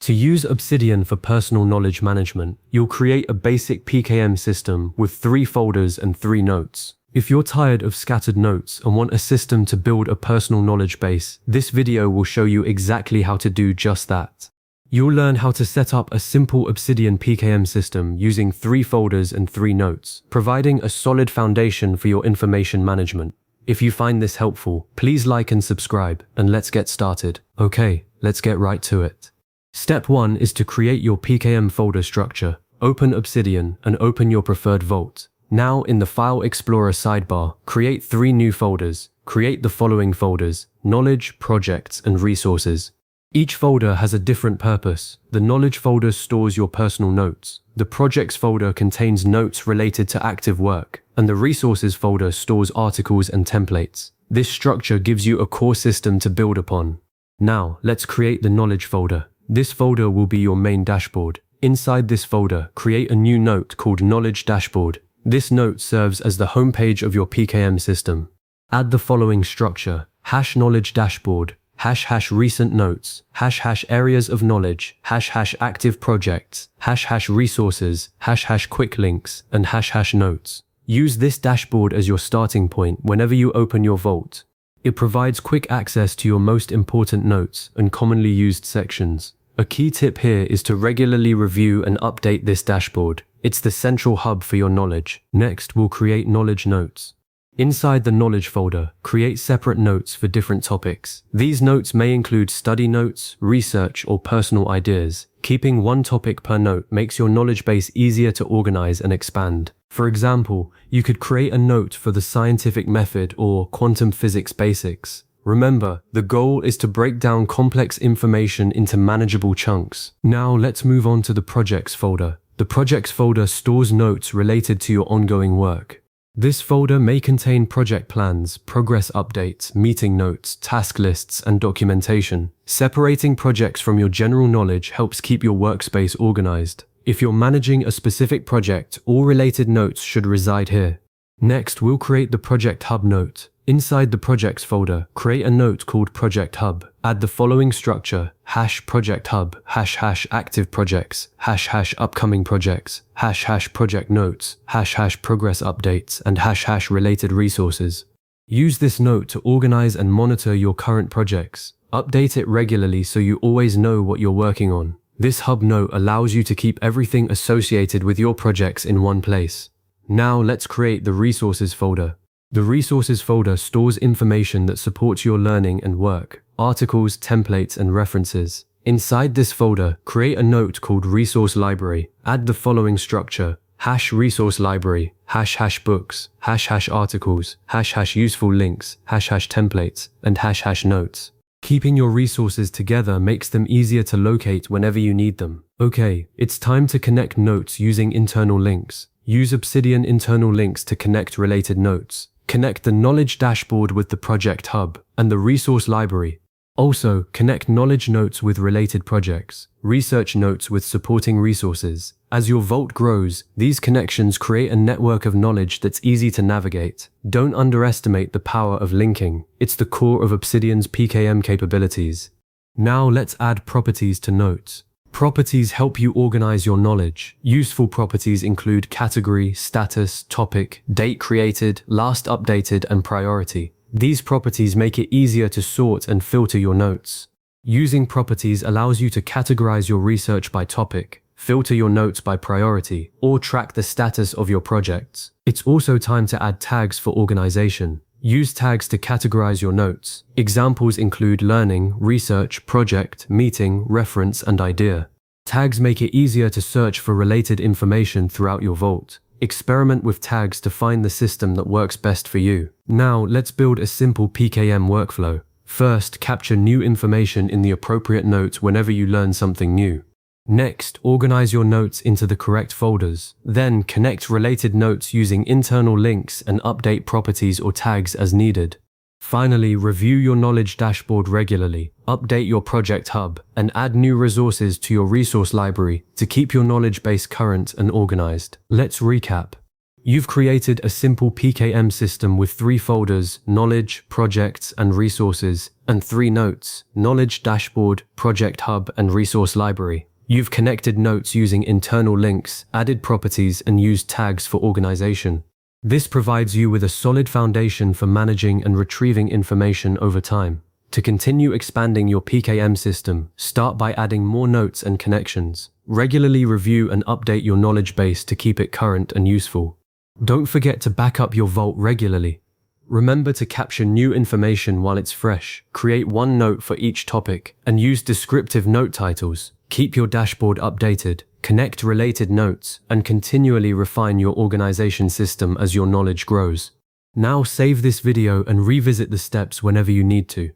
To use Obsidian for personal knowledge management, you'll create a basic PKM system with 3 folders and 3 notes. If you're tired of scattered notes and want a system to build a personal knowledge base, this video will show you exactly how to do just that. You'll learn how to set up a simple Obsidian PKM system using 3 folders and 3 notes, providing a solid foundation for your information management. If you find this helpful, please like and subscribe, and let's get started. Okay, let's get right to it. Step 1 is to create your PKM folder structure. Open Obsidian and open your preferred vault. Now in the File Explorer sidebar, create 3 new folders. Create the following folders: Knowledge, Projects, and Resources. Each folder has a different purpose. The Knowledge folder stores your personal notes. The Projects folder contains notes related to active work. And the Resources folder stores articles and templates. This structure gives you a core system to build upon. Now, let's create the Knowledge folder. This folder will be your main dashboard. Inside this folder, create a new note called Knowledge Dashboard. This note serves as the homepage of your PKM system. Add the following structure: #knowledge dashboard, #recent notes, #areas of knowledge, #active projects, #resources, #quick links, and #notes. Use this dashboard as your starting point whenever you open your vault. It provides quick access to your most important notes and commonly used sections. A key tip here is to regularly review and update this dashboard. It's the central hub for your knowledge. Next, we'll create knowledge notes. Inside the knowledge folder, create separate notes for different topics. These notes may include study notes, research, or personal ideas. Keeping one topic per note makes your knowledge base easier to organize and expand. For example, you could create a note for the scientific method or quantum physics basics. Remember, the goal is to break down complex information into manageable chunks. Now let's move on to the Projects folder. The Projects folder stores notes related to your ongoing work. This folder may contain project plans, progress updates, meeting notes, task lists, and documentation. Separating projects from your general knowledge helps keep your workspace organized. If you're managing a specific project, all related notes should reside here. Next, we'll create the Project Hub note. Inside the Projects folder, create a note called Project Hub. Add the following structure: #project hub, #active projects, #upcoming projects, #project notes, #progress updates, and #related resources. Use this note to organize and monitor your current projects. Update it regularly so you always know what you're working on. This hub note allows you to keep everything associated with your projects in one place. Now let's create the Resources folder. The Resources folder stores information that supports your learning and work, articles, templates, and references. Inside this folder, create a note called Resource Library. Add the following structure: #resource library, #books, #articles, #useful links, #templates, and #notes. Keeping your resources together makes them easier to locate whenever you need them. Okay, it's time to connect notes using internal links. Use Obsidian internal links to connect related notes. Connect the Knowledge Dashboard with the Project Hub and the Resource Library. Also, connect knowledge notes with related projects, research notes with supporting resources. As your vault grows, these connections create a network of knowledge that's easy to navigate. Don't underestimate the power of linking. It's the core of Obsidian's PKM capabilities. Now let's add properties to notes. Properties help you organize your knowledge. Useful properties include category, status, topic, date created, last updated, and priority. These properties make it easier to sort and filter your notes. Using properties allows you to categorize your research by topic, filter your notes by priority, or track the status of your projects. It's also time to add tags for organization. Use tags to categorize your notes. Examples include learning, research, project, meeting, reference, and idea. Tags make it easier to search for related information throughout your vault. Experiment with tags to find the system that works best for you. Now, let's build a simple PKM workflow. First, capture new information in the appropriate notes whenever you learn something new. Next, organize your notes into the correct folders. Then, connect related notes using internal links and update properties or tags as needed. Finally, review your knowledge dashboard regularly, update your Project Hub, and add new resources to your resource library to keep your knowledge base current and organized. Let's recap. You've created a simple PKM system with 3 folders, Knowledge, Projects, and Resources, and 3 notes, Knowledge Dashboard, Project Hub, and Resource Library. You've connected notes using internal links, added properties, and used tags for organization. This provides you with a solid foundation for managing and retrieving information over time. To continue expanding your PKM system, start by adding more notes and connections. Regularly review and update your knowledge base to keep it current and useful. Don't forget to back up your vault regularly. Remember to capture new information while it's fresh, create 1 note for each topic, and use descriptive note titles. Keep your dashboard updated, connect related notes, and continually refine your organization system as your knowledge grows. Now save this video and revisit the steps whenever you need to.